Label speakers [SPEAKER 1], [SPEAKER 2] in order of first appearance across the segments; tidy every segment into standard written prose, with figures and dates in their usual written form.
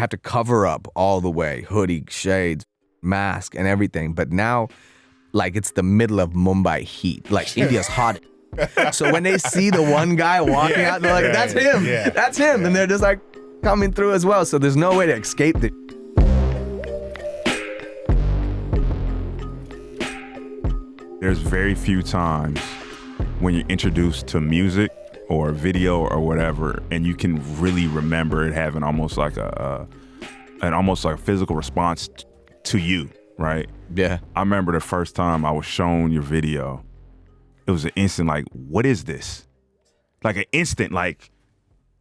[SPEAKER 1] have to cover up all the way, hoodie, shades, mask, and everything. But now, like, it's the middle of Mumbai heat. Like, India's hot. So when they see the one guy walking out, they're like, that's him. That's him. And they're just like coming through as well. So there's no way to escape it.
[SPEAKER 2] There's very few times when you're introduced to music or video or whatever, and you can really remember it having almost like a physical response to you, right?
[SPEAKER 1] Yeah.
[SPEAKER 2] I remember the first time I was shown your video, it was an instant like, what is this? Like an instant, like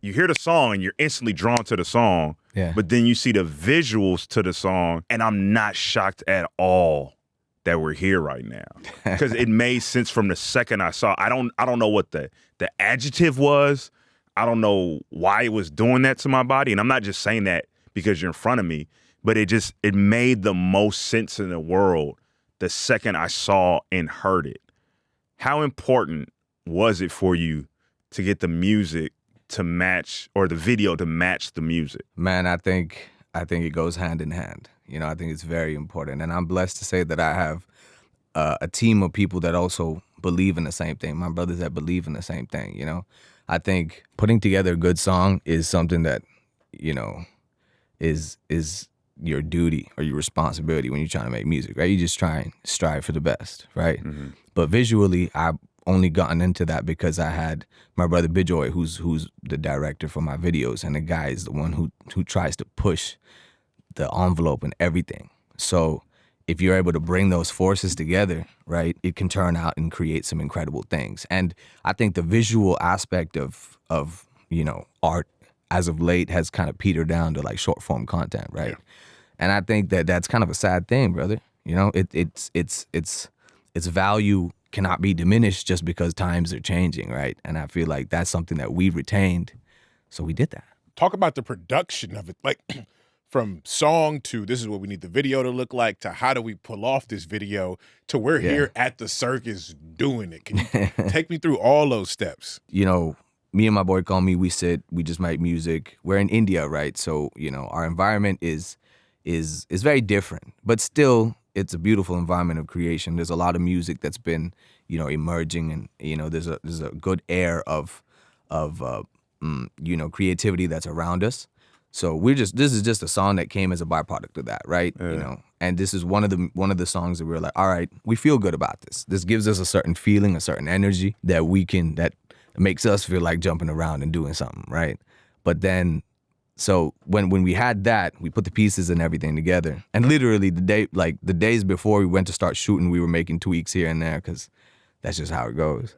[SPEAKER 2] you hear the song and you're instantly drawn to the song, but then you see the visuals to the song, and I'm not shocked at all that we're here right now, because it made sense from the second I saw. I don't know what the adjective was. I don't know why it was doing that to my body, and I'm not just saying that because you're in front of me, but it made the most sense in the world the second I saw and heard it. How important was it for you to get the music to match, or the video to match the music?
[SPEAKER 1] Man, I think it goes hand in hand. You know, I think it's very important. And I'm blessed to say that I have a team of people that also believe in the same thing. My brothers that believe in the same thing, you know. I think putting together a good song is something that, you know, is your duty or your responsibility when you're trying to make music, right? You just try and strive for the best, right? Mm-hmm. But visually, I've only gotten into that because I had my brother Bijoy, who's the director for my videos, and the guy is the one who tries to push the envelope and everything. So if you're able to bring those forces together, right, it can turn out and create some incredible things. And I think the visual aspect of you know, art as of late has kind of petered down to like short form content, right? Yeah. And I think that that's kind of a sad thing, brother. You know, its value cannot be diminished just because times are changing, right? And I feel like that's something that we retained, so we did that.
[SPEAKER 3] Talk about the production of it, like from song to this is what we need the video to look like, to how do we pull off this video, to we're here at the circus doing it. Can you take me through all those steps?
[SPEAKER 1] You know, me and my boy Call Me, we just make music. We're in India, right? So, you know, our environment is very different, but still it's a beautiful environment of creation. There's a lot of music that's been, you know, emerging, and, you know, there's a good air of you know, creativity that's around us. So this is just a song that came as a byproduct of that, right? Yeah. You know, and this is one of the songs that we were like, all right, we feel good about this. This gives us a certain feeling, a certain energy that makes us feel like jumping around and doing something, right? But then, so when we had that, we put the pieces and everything together. And literally the days before we went to start shooting, we were making tweaks here and there because that's just how it goes.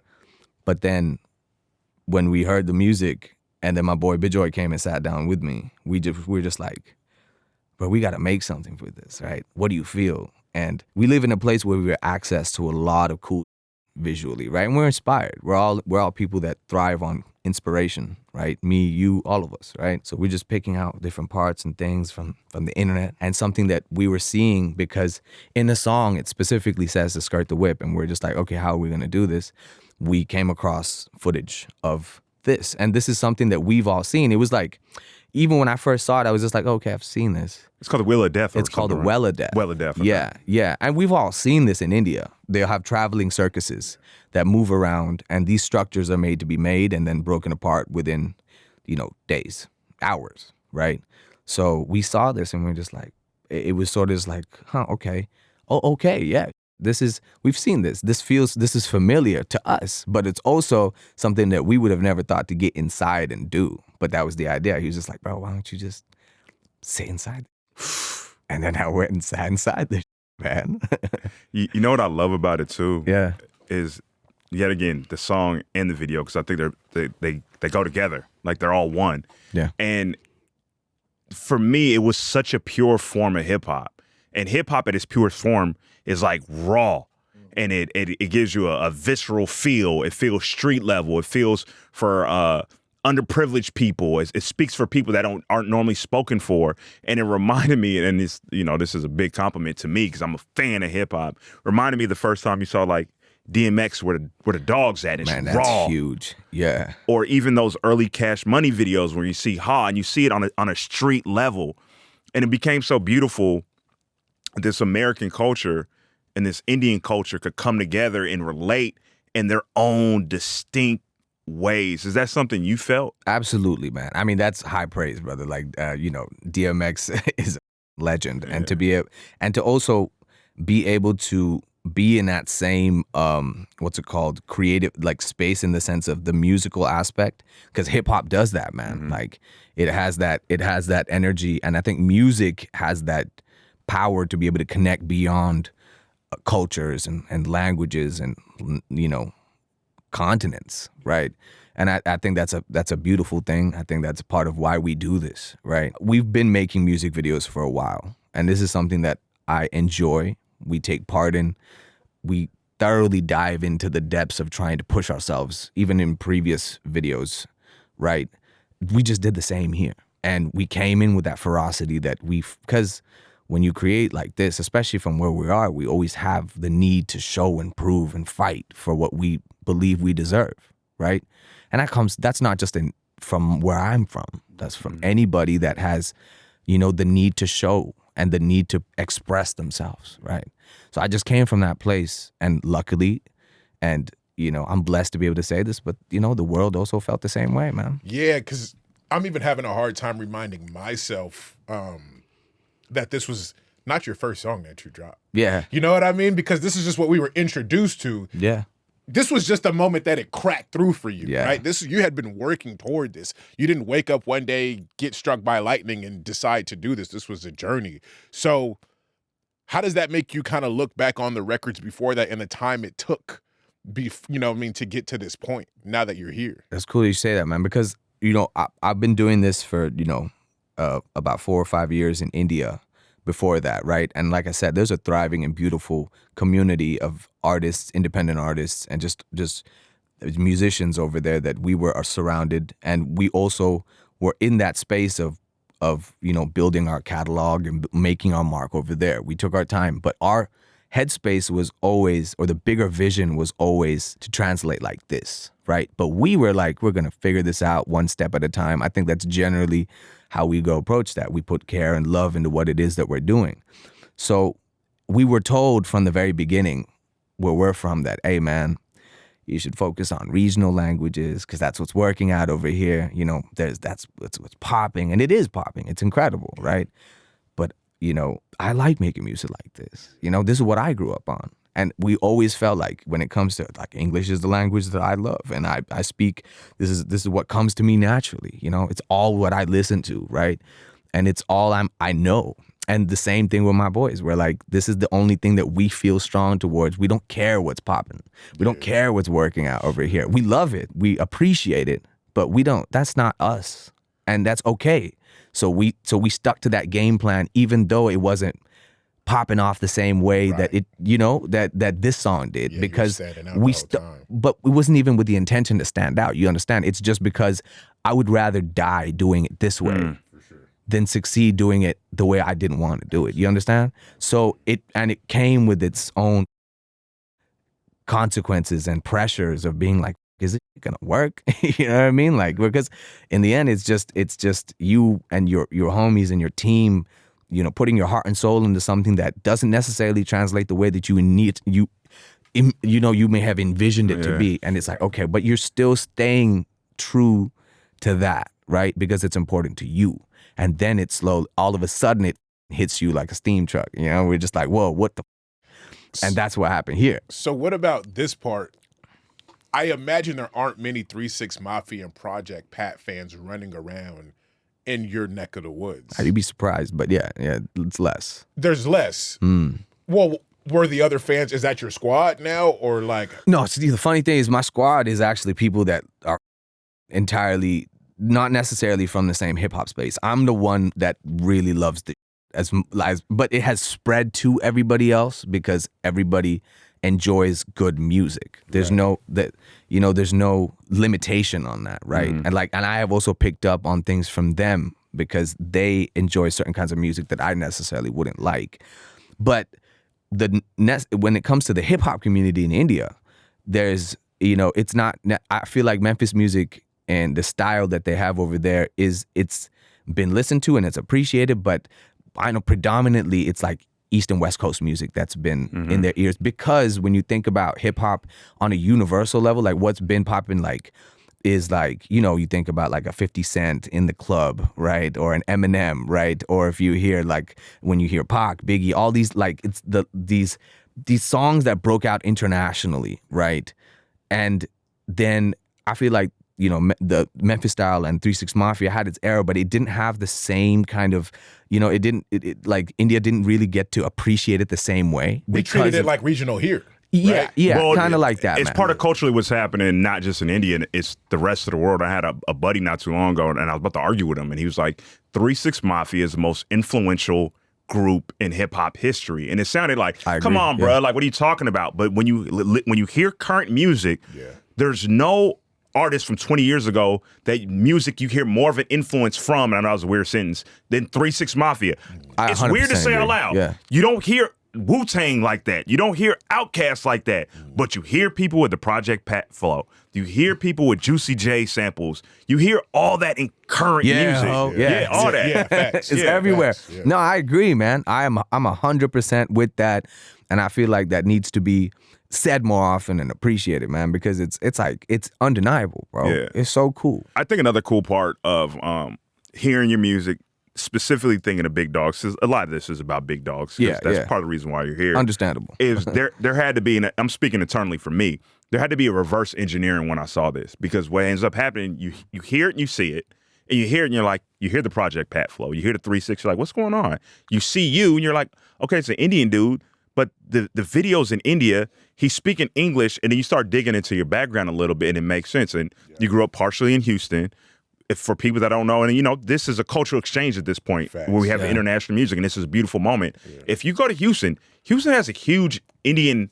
[SPEAKER 1] But then when we heard the music, and then my boy Bijoy came and sat down with me, we were just like, bro, we got to make something for this, right? What do you feel? And we live in a place where we have access to a lot of cool visually, right? And we're inspired. We're all people that thrive on inspiration, right? Me, you, all of us, right? So we're just picking out different parts and things from the internet, and something that we were seeing, because in the song it specifically says to skirt the whip, and we're just like, okay, how are we gonna do this? We came across footage of this, and this is something that we've all seen. It was like, even when I first saw it, I was just like, okay, I've seen this.
[SPEAKER 2] It's called the Wheel of Death.
[SPEAKER 1] It's called the Well of Death.
[SPEAKER 2] Well of Death. Okay.
[SPEAKER 1] Yeah, yeah. And we've all seen this in India. They'll have traveling circuses that move around, and these structures are made to be made and then broken apart within, you know, days, hours, right? So we saw this and we're just like, it was sort of just like, huh, okay. Oh, okay, yeah. We've seen this. This is familiar to us, but it's also something that we would have never thought to get inside and do. But that was the idea. He was just like, bro, why don't you just sit inside? And then I went and sat inside this, man.
[SPEAKER 2] You know what I love about it too?
[SPEAKER 1] Yeah.
[SPEAKER 2] Is, yet again, the song and the video, because I think they go together. Like they're all one.
[SPEAKER 1] Yeah.
[SPEAKER 2] And for me, it was such a pure form of hip hop. And hip hop at its purest form is like raw, and it gives you a visceral feel. It feels street level. It feels for underprivileged people. It speaks for people that aren't normally spoken for. And it reminded me, and this, you know, this is a big compliment to me because I'm a fan of hip hop. Reminded me the first time you saw like DMX where the Dawgs at. It's
[SPEAKER 1] man, that's
[SPEAKER 2] raw.
[SPEAKER 1] huge. Yeah.
[SPEAKER 2] Or even those early Cash Money videos where you see Ha and you see it on a street level. And it became so beautiful. This American culture and this Indian culture could come together and relate in their own distinct ways. Is that something you felt?
[SPEAKER 1] Absolutely, man. I mean, that's high praise, brother. Like, DMX is a legend, and to also be able to be in that same what's it called, creative like space in the sense of the musical aspect, because hip hop does that, man. Like it has that energy, and I think music has that power to be able to connect beyond cultures and languages and continents, right? And I think that's a beautiful thing. I think that's part of why we do this, right? We've been making music videos for a while, and this is something that I enjoy. We take part in. We thoroughly dive into the depths of trying to push ourselves, even in previous videos, right? We just did the same here. And we came in with that ferocity that because when you create like this, especially from where we are, we always have the need to show and prove and fight for what we believe we deserve, right? And that's not just from where I'm from. That's from anybody that has, the need to show and the need to express themselves, right? So I just came from that place, and luckily, and I'm blessed to be able to say this, but the world also felt the same way, man.
[SPEAKER 3] Yeah, because I'm even having a hard time reminding myself that this was not your first song that you dropped.
[SPEAKER 1] Yeah.
[SPEAKER 3] You know what I mean? Because this is just what we were introduced to.
[SPEAKER 1] Yeah.
[SPEAKER 3] This was just a moment that it cracked through for you,
[SPEAKER 1] Yeah.
[SPEAKER 3] right? You had been working toward this. You didn't wake up one day, get struck by lightning, and decide to do this. This was a journey. So how does that make you kind of look back on the records before that and the time it took, to get to this point now that you're here?
[SPEAKER 1] That's cool you say that, man, because, I've been doing this for, about 4 or 5 years in India before that, right? And like I said, there's a thriving and beautiful community of artists, independent artists, and just musicians over there that are surrounded. And we also were in that space of building our catalog and making our mark over there. We took our time, but our headspace was always, or the bigger vision was always, to translate like this, right? But we were like, we're gonna figure this out one step at a time. I think that's generally how we go approach that. We put care and love into what it is that we're doing. So we were told from the very beginning, where we're from, that, hey man, you should focus on regional languages because that's what's working out over here. That's what's popping, and it is popping. It's incredible, right? But I like making music like this. This is what I grew up on. And we always felt like when it comes to like English is the language that I love, and I speak. This is what comes to me naturally. It's all what I listen to, right? And it's all I know. And the same thing with my boys. We're like, this is the only thing that we feel strong towards. We don't care what's popping. We don't care what's working out over here. We love it. We appreciate it, but we don't. That's not us, and that's okay. So we stuck to that game plan, even though it wasn't popping off the same way that it, that this song did, because but it wasn't even with the intention to stand out. You understand? It's just because I would rather die doing it this way than succeed doing it the way I didn't want to do it. You understand? So it came with its own consequences and pressures of being like, is it gonna work? You know what I mean? Like, because in the end, it's just you and your homies and your team, putting your heart and soul into something that doesn't necessarily translate the way that you may have envisioned it to be. And it's like, okay, but you're still staying true to that, right? Because it's important to you. And then it's slow. All of a sudden, it hits you like a steam truck. We're just like, whoa, what the? And that's what happened here.
[SPEAKER 3] So what about this part? I imagine there aren't many 3 6 Mafia and Project Pat fans running around in your neck of the woods.
[SPEAKER 1] You'd be surprised, but yeah, it's less.
[SPEAKER 3] There's less. Well, were the other fans, is that your squad now, or like?
[SPEAKER 1] No, see, the funny thing is my squad is actually people that are entirely not necessarily from the same hip hop space. I'm the one that really loves but it has spread to everybody else because everybody enjoys good music. There's there's no limitation on that, right? And I have also picked up on things from them because they enjoy certain kinds of music that I necessarily wouldn't like. But when it comes to the hip hop community in India, there's it's not. I feel like Memphis music and the style that they have over there it's been listened to and it's appreciated, but I know predominantly it's like East and West Coast music that's been in their ears, because when you think about hip hop on a universal level, like what's been popping like is like, you know, you think about like a 50 Cent in the club, right? Or an Eminem, right? Or if you hear like when you hear Pac, Biggie, all these like it's these songs that broke out internationally, right? And then I feel like, you know, the Memphis Style and 3 6 Mafia had its era, but it didn't have the same kind of, you know, like India didn't really get to appreciate it the same way.
[SPEAKER 3] We treated it like regional here.
[SPEAKER 1] Yeah,
[SPEAKER 3] right?
[SPEAKER 1] yeah,
[SPEAKER 2] Well,
[SPEAKER 1] kind of like that.
[SPEAKER 2] It's
[SPEAKER 1] man.
[SPEAKER 2] part of culturally what's happening, not just in India, it's the rest of the world. I had a buddy not too long ago, and I was about to argue with him, and he was like, 3 6 Mafia is the most influential group in hip hop history, and it sounded like, come on, bro, like what are you talking about? But when you hear current music, there's no artist from 20 years ago that music you hear more of an influence from, and I know that was a weird sentence, than 3 6 Mafia. It's weird to say out loud.
[SPEAKER 1] Yeah.
[SPEAKER 2] You don't hear Wu-Tang like that. You don't hear Outkast like that. But you hear people with the Project Pat flow. You hear people with Juicy J samples. You hear all that in current music.
[SPEAKER 1] Yeah,
[SPEAKER 2] all that.
[SPEAKER 3] Yeah, facts.
[SPEAKER 1] It's everywhere. Facts, yeah. No, I agree, man. I'm 100% with that, and I feel like that needs to be said more often and appreciated, man, because it's like it's undeniable, bro. Yeah. It's so cool.
[SPEAKER 2] I think another cool part of hearing your music, specifically thinking of Big Dawgs, because a lot of this is about Big Dawgs. That's part of the reason why you're here.
[SPEAKER 1] Understandable.
[SPEAKER 2] Is there had to be, I'm speaking internally for me, there had to be a reverse engineering when I saw this, because what ends up happening, you hear it and you see it, and you hear it and you're like, you hear the Project Pat flow, you hear the 3 6, you're like, what's going on? You see you and you're like, okay, it's an Indian dude, but the videos in India, he's speaking English, and then you start digging into your background a little bit, and it makes sense. And you grew up partially in Houston. For people that don't know, and you know, this is a cultural exchange at this point where we have international music, and this is a beautiful moment. If you go to Houston has a huge Indian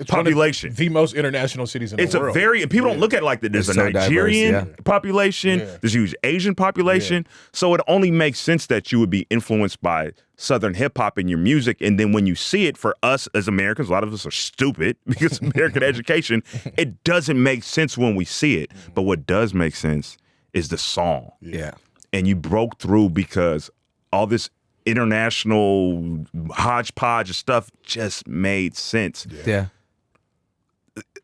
[SPEAKER 2] population.
[SPEAKER 3] The most international cities in the world.
[SPEAKER 2] And people don't look at it like that. There's a Nigerian population, there's a huge Asian population. So it only makes sense that you would be influenced by Southern hip hop in your music. And then when you see it, for us as Americans, a lot of us are stupid because of American education, it doesn't make sense when we see it. But what does make sense is the song.
[SPEAKER 1] Yeah.
[SPEAKER 2] And you broke through because all this international hodgepodge of stuff just made sense.
[SPEAKER 1] Yeah.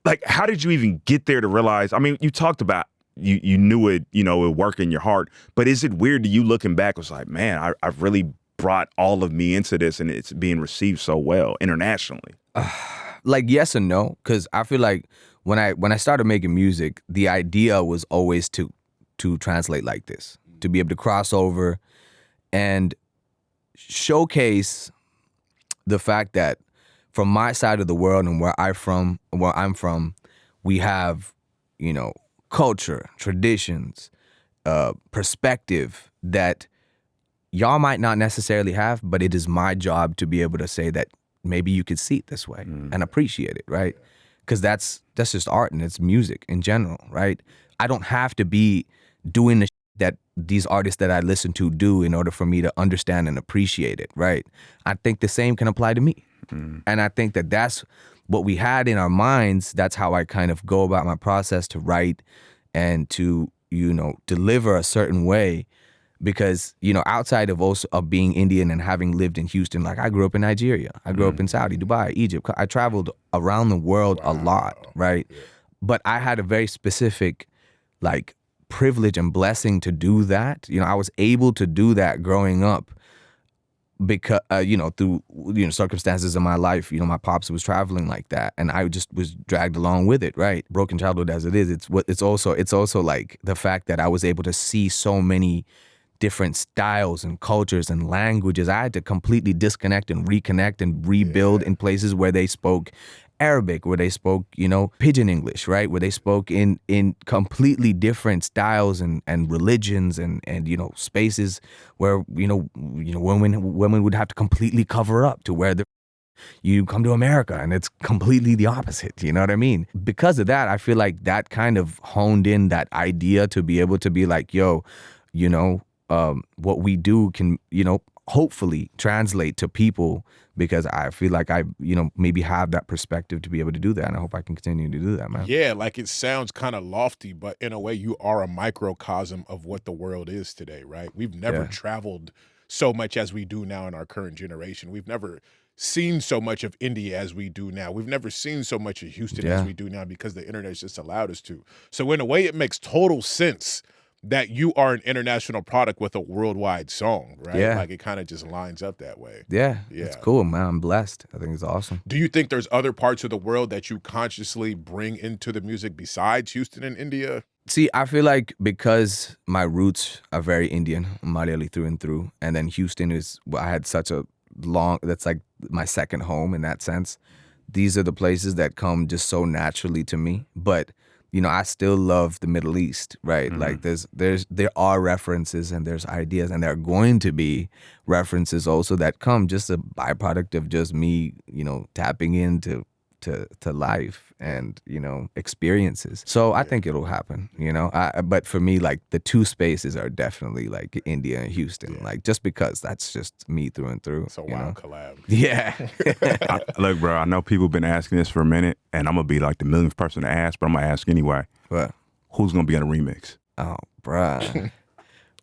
[SPEAKER 2] Like, how did you even get there to realize, I mean, you talked about you knew it, you know, it would work in your heart, but is it weird to you looking back, it was like, man, I've really brought all of me into this and it's being received so well internationally?
[SPEAKER 1] Like, yes and no, because I feel like when I started making music, the idea was always to translate like this, to be able to cross over and showcase the fact that from my side of the world and where I'm from, we have, you know, culture, traditions, perspective that y'all might not necessarily have, but it is my job to be able to say that maybe you could see it this way and appreciate it, right? Because that's just art and it's music in general, right? I don't have to be doing the that these artists that I listen to do in order for me to understand and appreciate it, right? I think the same can apply to me. And I think that that's what we had in our minds. That's how I kind of go about my process to write and to, you know, deliver a certain way. Because, you know, outside of also of being Indian and having lived in Houston, like I grew up in Nigeria, I grew up in Saudi, Dubai, Egypt. I traveled around the world a lot, right? Yeah. But I had a very specific, like, privilege and blessing to do that. You know, I was able to do that growing up because, you know, through, you know, circumstances in my life. You know, my pops was traveling like that, and I just was dragged along with it, right? Broken childhood as it is, it's also like the fact that I was able to see so many different styles and cultures and languages. I had to completely disconnect and reconnect and rebuild in places where they spoke Arabic, where they spoke, you know, Pidgin English, right? Where they spoke in completely different styles and religions and you know, spaces where, you know, women would have to completely cover up, to where you come to America and it's completely the opposite, you know what I mean? Because of that, I feel like that kind of honed in that idea to be able to be like, yo, you know, what we do can, you know, hopefully translate to people, because I feel like I, you know, maybe have that perspective to be able to do that. And I hope I can continue to do that, man.
[SPEAKER 3] Yeah, like it sounds kind of lofty, but in a way you are a microcosm of what the world is today, right? We've never traveled so much as we do now in our current generation. We've never seen so much of India as we do now. We've never seen so much of Houston as we do now because the internet's just allowed us to. So in a way, it makes total sense that you are an international product with a worldwide song, right?
[SPEAKER 1] Yeah.
[SPEAKER 3] Like it kind of just lines up that way.
[SPEAKER 1] Yeah, it's cool, man. I'm blessed. I think it's awesome.
[SPEAKER 3] Do you think there's other parts of the world that you consciously bring into the music besides Houston and India?
[SPEAKER 1] See, I feel like because my roots are very Indian, Malayali through and through, and then Houston I had such a that's like my second home in that sense. These are the places that come just so naturally to me. But you know, I still love the Middle East, right? Like there are references and there's ideas, and there are going to be references also that come just a byproduct of just me, you know, tapping into life and, you know, experiences. So I think it'll happen, you know. But for me, like the two spaces are definitely like India and Houston, like just because that's just me through and through.
[SPEAKER 3] It's a wild collab.
[SPEAKER 1] Yeah.
[SPEAKER 2] Look, bro, I know people have been asking this for a minute, and I'm gonna be like the millionth person to ask, but I'm gonna ask anyway.
[SPEAKER 1] What?
[SPEAKER 2] Who's gonna be on a remix?
[SPEAKER 1] Oh, bruh.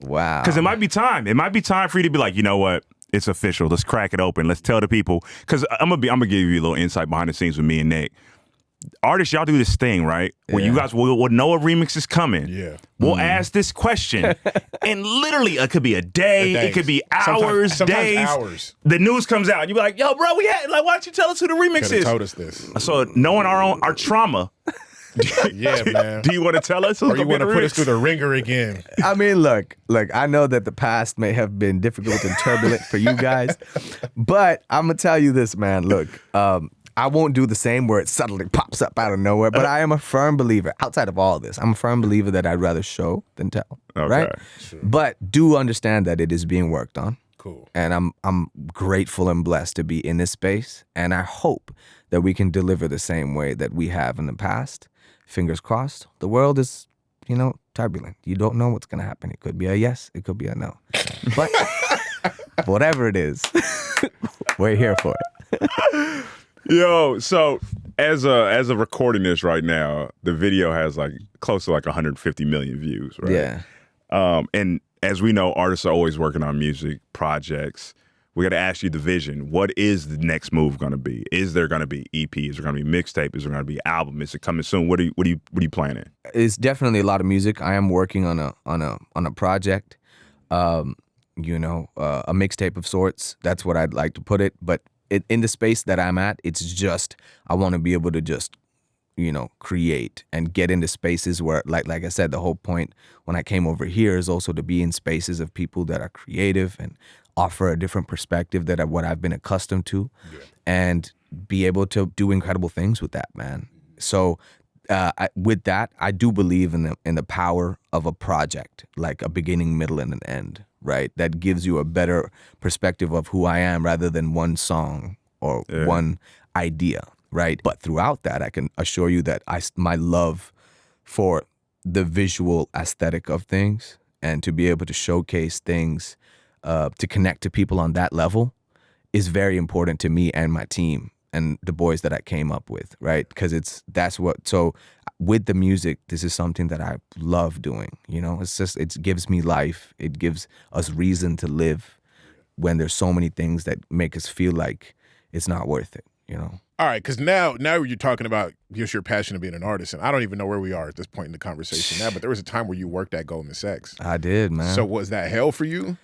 [SPEAKER 1] Wow.
[SPEAKER 2] Because it might be time. It might be time for you to be like, you know what? It's official. Let's crack it open. Let's tell the people. Because I'm gonna give you a little insight behind the scenes with me and Nick. Artists, y'all do this thing, right? Where you guys will know a remix is coming.
[SPEAKER 3] Yeah.
[SPEAKER 2] We'll ask this question, and literally it could be a day, it could be hours,
[SPEAKER 3] sometimes
[SPEAKER 2] days.
[SPEAKER 3] hours.
[SPEAKER 2] The news comes out, and you be like, "Yo, bro, we had like, why don't you tell us who the remix
[SPEAKER 3] Could've
[SPEAKER 2] is?"
[SPEAKER 3] told us this.
[SPEAKER 2] So knowing our trauma.
[SPEAKER 3] Yeah, man.
[SPEAKER 2] Do you want to tell us who's
[SPEAKER 3] Or you
[SPEAKER 2] gonna be
[SPEAKER 3] want to
[SPEAKER 2] the
[SPEAKER 3] put
[SPEAKER 2] remix?
[SPEAKER 3] us through the ringer again?
[SPEAKER 1] I mean, look, I know that the past may have been difficult and turbulent for you guys, but I'm going to tell you this, man. Look, I won't do the same where it suddenly pops up out of nowhere, but I am a firm believer, outside of all this, I'm a firm believer that I'd rather show than tell, right?
[SPEAKER 3] Sure.
[SPEAKER 1] But do understand that it is being worked on.
[SPEAKER 3] Cool.
[SPEAKER 1] And I'm grateful and blessed to be in this space, and I hope that we can deliver the same way that we have in the past. Fingers crossed. The world is, you know, turbulent. You don't know what's going to happen. It could be a yes. It could be a no. But whatever it is, we're here for it.
[SPEAKER 2] Yo, so as a recording this right now, the video has like close to like 150 million views, right?
[SPEAKER 1] Yeah.
[SPEAKER 2] And as we know, artists are always working on music projects. We got to ask you the vision. What is the next move going to be? Is there going to be EP? Is there going to be mixtape? Is there going to be album? Is it coming soon? What are you planning?
[SPEAKER 1] It's definitely a lot of music. I am working on a project, you know, a mixtape of sorts. That's what I'd like to put it. But in the space that I'm at, it's just I want to be able to just, you know, create and get into spaces where, like I said, the whole point when I came over here is also to be in spaces of people that are creative and offer a different perspective than what I've been accustomed to, and be able to do incredible things with that, man. So with that, I do believe in the power of a project, like a beginning, middle, and an end, right? That gives you a better perspective of who I am rather than one song or one idea, right? But throughout that, I can assure you that my love for the visual aesthetic of things and to be able to showcase things, to connect to people on that level is very important to me and my team and the boys that I came up with, right? Because so with the music, this is something that I love doing, you know? It gives me life. It gives us reason to live when there's so many things that make us feel like it's not worth it, you know?
[SPEAKER 3] All right, because now you're talking about just your passion of being an artist, and I don't even know where we are at this point in the conversation now, but there was a time where you worked at Goldman Sachs.
[SPEAKER 1] I did, man.
[SPEAKER 3] So was that hell for you?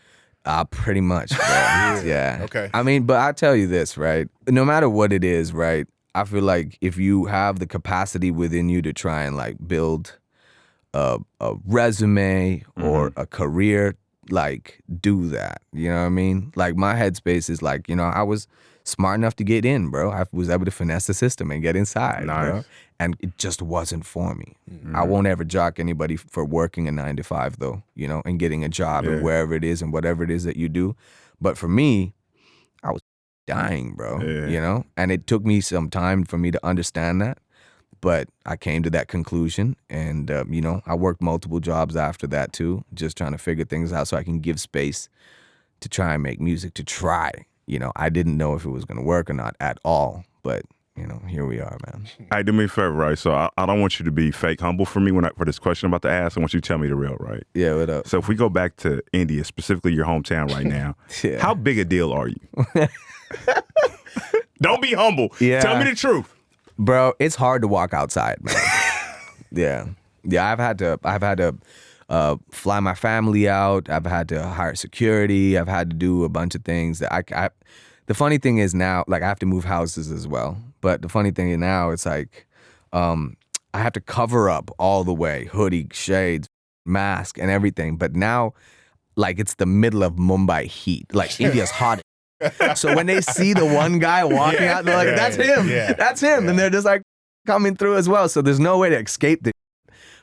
[SPEAKER 1] Pretty much, bro. Yeah.
[SPEAKER 3] Okay.
[SPEAKER 1] I mean, but I tell you this, right? No matter what it is, right? I feel like if you have the capacity within you to try and like build a resume or a career, like do that. You know what I mean? Like my headspace is like, you know, I was smart enough to get in, bro. I was able to finesse the system and get inside, bro. And it just wasn't for me. I won't ever jock anybody for working a 9 to 5 though, you know, and getting a job and wherever it is and whatever it is that you do. But for me, I was dying, bro, you know? And it took me some time for me to understand that. But I came to that conclusion and, you know, I worked multiple jobs after that too, just trying to figure things out so I can give space to try and make music, to try. You know, I didn't know if it was going to work or not at all, but here we are, man.
[SPEAKER 2] Hey, do me a favor, right? So I don't want you to be fake humble for me for this question I'm about to ask. I want you to tell me the real, right?
[SPEAKER 1] Yeah, what up?
[SPEAKER 2] So if we go back to India, specifically your hometown right now,
[SPEAKER 1] Yeah.
[SPEAKER 2] how big a deal are you? Don't be humble.
[SPEAKER 1] Yeah.
[SPEAKER 2] Tell me the truth.
[SPEAKER 1] Bro, it's hard to walk outside, man. Yeah. I've had to fly my family out. I've had to hire security. I've had to do a bunch of things that I the funny thing is now, like, I have to move houses as well. But the funny thing is now, it's like, I have to cover up all the way, hoodie, shades, mask, and everything. But now, like, it's the middle of Mumbai heat. Like, India's hot. So when they see the one guy walking out, they're like, that's him.
[SPEAKER 3] Yeah.
[SPEAKER 1] That's him. And they're just like coming through as well. So there's no way to escape this,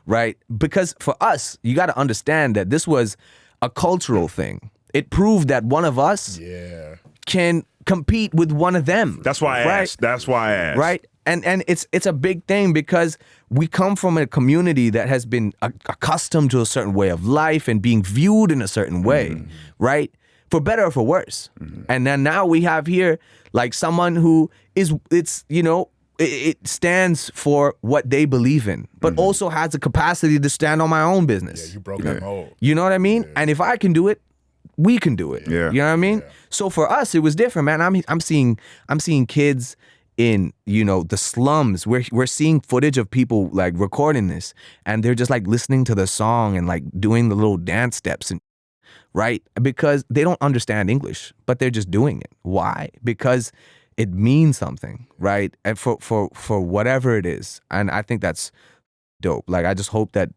[SPEAKER 1] right? Because for us, you got to understand that this was a cultural thing. It proved that one of us can compete with one of them.
[SPEAKER 2] That's why I asked. That's why I asked.
[SPEAKER 1] Right? And it's a big thing because we come from a community that has been accustomed to a certain way of life and being viewed in a certain way, right? For better or for worse. And then now we have here like someone who it stands for what they believe in, but also has the capacity to stand on my own business.
[SPEAKER 3] Yeah, you broke that mold.
[SPEAKER 1] You know what I mean? Yeah. And if I can do it, we can do it.
[SPEAKER 2] Yeah.
[SPEAKER 1] You know what I mean? Yeah. So for us, it was different, man. I'm seeing kids in, the slums. We're seeing footage of people like recording this, and they're just like listening to the song and like doing the little dance steps and right? Because they don't understand English, but they're just doing it. Why? Because it means something, right? And for whatever it is. And I think that's dope. Like, I just hope that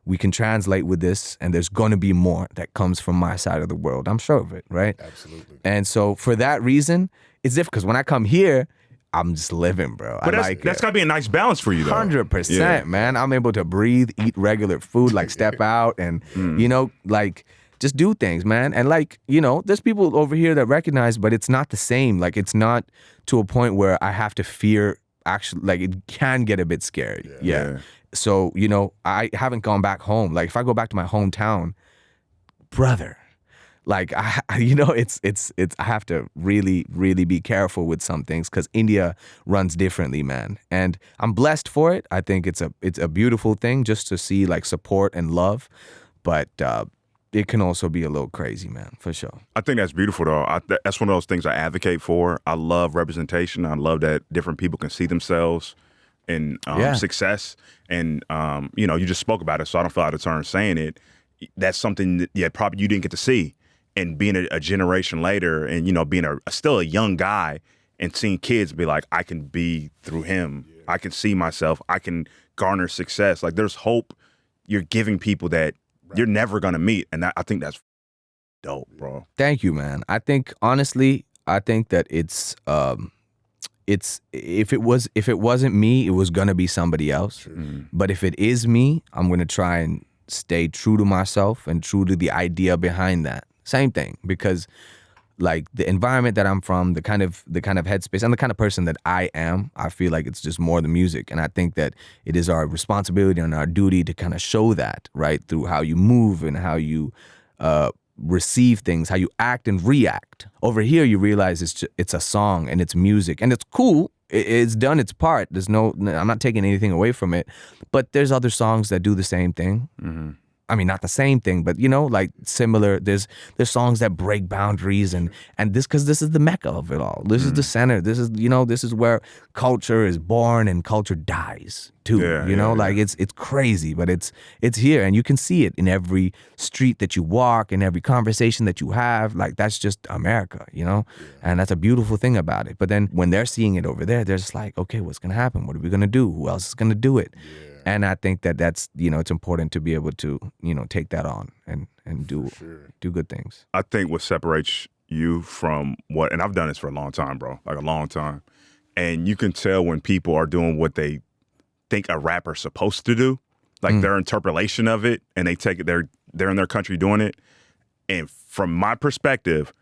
[SPEAKER 1] we can translate with this, and there's going to be more that comes from my side of the world. I'm sure of it, right?
[SPEAKER 3] Absolutely.
[SPEAKER 1] And so for that reason, it's different because when I come here, I'm just living, bro.
[SPEAKER 2] But that's got to be a nice balance for you, though.
[SPEAKER 1] 100%, man. I'm able to breathe, eat regular food, like step out and, like just do things, man. And like, there's people over here that recognize, but it's not the same. Like, it's not to a point where I have to fear, actually, like, it can get a bit scary. Yeah. So, I haven't gone back home. Like, if I go back to my hometown, brother, like, it's I have to really, really be careful with some things because India runs differently, man. And I'm blessed for it. I think it's a beautiful thing just to see like support and love. But it can also be a little crazy, man, for sure.
[SPEAKER 2] I think that's beautiful, though. That's one of those things I advocate for. I love representation. I love that different people can see themselves in success. And, you just spoke about it, so I don't feel out of turn saying it. That's something that probably you didn't get to see. And being a generation later and, being still a young guy and seeing kids be like, I can be through him. Yeah. I can see myself. I can garner success. Like, there's hope you're giving people that you're never going to meet. And I think that's dope, bro.
[SPEAKER 1] Thank you, man. I think, honestly, that it's if it wasn't me, it was going to be somebody else. But if it is me, I'm going to try and stay true to myself and true to the idea behind that. Same thing, because like the environment that I'm from, the kind of headspace and the kind of person that I am, I feel like it's just more the music. And I think that it is our responsibility and our duty to kind of show that, right, through how you move and how you receive things, how you act and react. Over here, you realize it's a song and it's music and it's cool. It's done its part. I'm not taking anything away from it, but there's other songs that do the same thing. Mm-hmm. I mean, not the same thing, but like similar. There's songs that break boundaries, and this because this is the mecca of it all. This is the center. This is this is where culture is born and culture dies too. It's crazy, but it's here, and you can see it in every street that you walk, in every conversation that you have. Like, that's just America, and that's a beautiful thing about it. But then when they're seeing it over there, they're just like, okay, what's gonna happen? What are we gonna do? Who else is gonna do it? Yeah. And I think that's, it's important to be able to, take that on and do good things.
[SPEAKER 2] I think what separates you from and I've done this for a long time, bro, like a long time. And you can tell when people are doing what they think a rapper's supposed to do, like their interpretation of it, and they take it, they're in their country doing it. And from my perspective,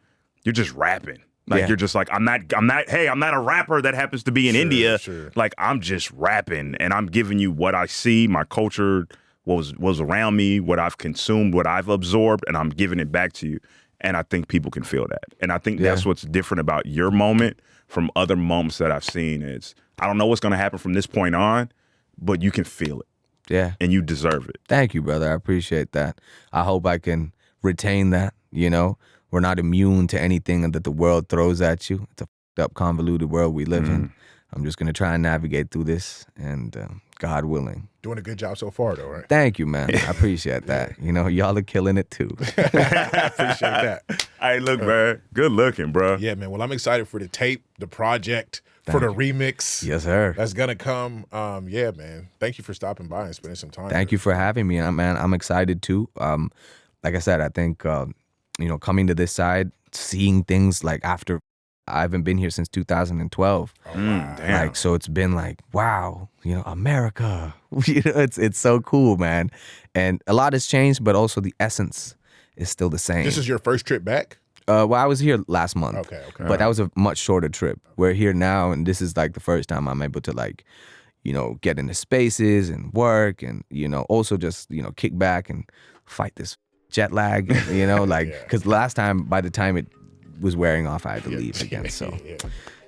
[SPEAKER 2] you're just rapping. Like, you're just like, I'm not a rapper that happens to be in India. Sure. Like, I'm just rapping and I'm giving you what I see, my culture, what was around me, what I've consumed, what I've absorbed, and I'm giving it back to you. And I think people can feel that. And I think that's what's different about your moment from other moments that I've seen is I don't know what's gonna happen from this point on, but you can feel it.
[SPEAKER 1] Yeah.
[SPEAKER 2] And you deserve it.
[SPEAKER 1] Thank you, brother. I appreciate that. I hope I can retain that, you know. We're not immune to anything that the world throws at you. It's a f***ed up, convoluted world we live in. I'm just going to try and navigate through this, and God willing.
[SPEAKER 3] Doing a good job so far, though, right?
[SPEAKER 1] Thank you, man. I appreciate that. You know, y'all are killing it, too.
[SPEAKER 3] I appreciate that.
[SPEAKER 2] Hey, look, man. Good looking, bro.
[SPEAKER 3] Yeah, man. Well, I'm excited for the tape, the project, for the remix.
[SPEAKER 1] Yes, sir.
[SPEAKER 3] That's going to come. Yeah, man. Thank you for stopping by and spending some time.
[SPEAKER 1] Thank you for having me, man. I'm excited, too. Like I said, I think, you know, coming to this side, seeing things like after I haven't been here since 2012.
[SPEAKER 3] Oh, wow.
[SPEAKER 2] Damn.
[SPEAKER 1] Like, so it's been like, wow, you know, America. You know, it's so cool, man. And a lot has changed, but also the essence is still the same.
[SPEAKER 3] This is your first trip back?
[SPEAKER 1] Well, I was here last month.
[SPEAKER 3] Okay.
[SPEAKER 1] But that was a much shorter trip. We're here now, and this is like the first time I'm able to, like, you know, get into spaces and work and, you know, also just, you know, kick back and fight this jet lag, you know, like, because last time, by the time it was wearing off, I had to leave again. So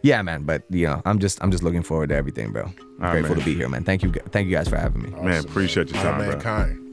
[SPEAKER 1] yeah, man. But you know, I'm just looking forward to everything, bro. I'm grateful to be here, man. Thank you guys for having me.
[SPEAKER 2] Awesome, man, appreciate your time, bro.
[SPEAKER 3] Hanumankind.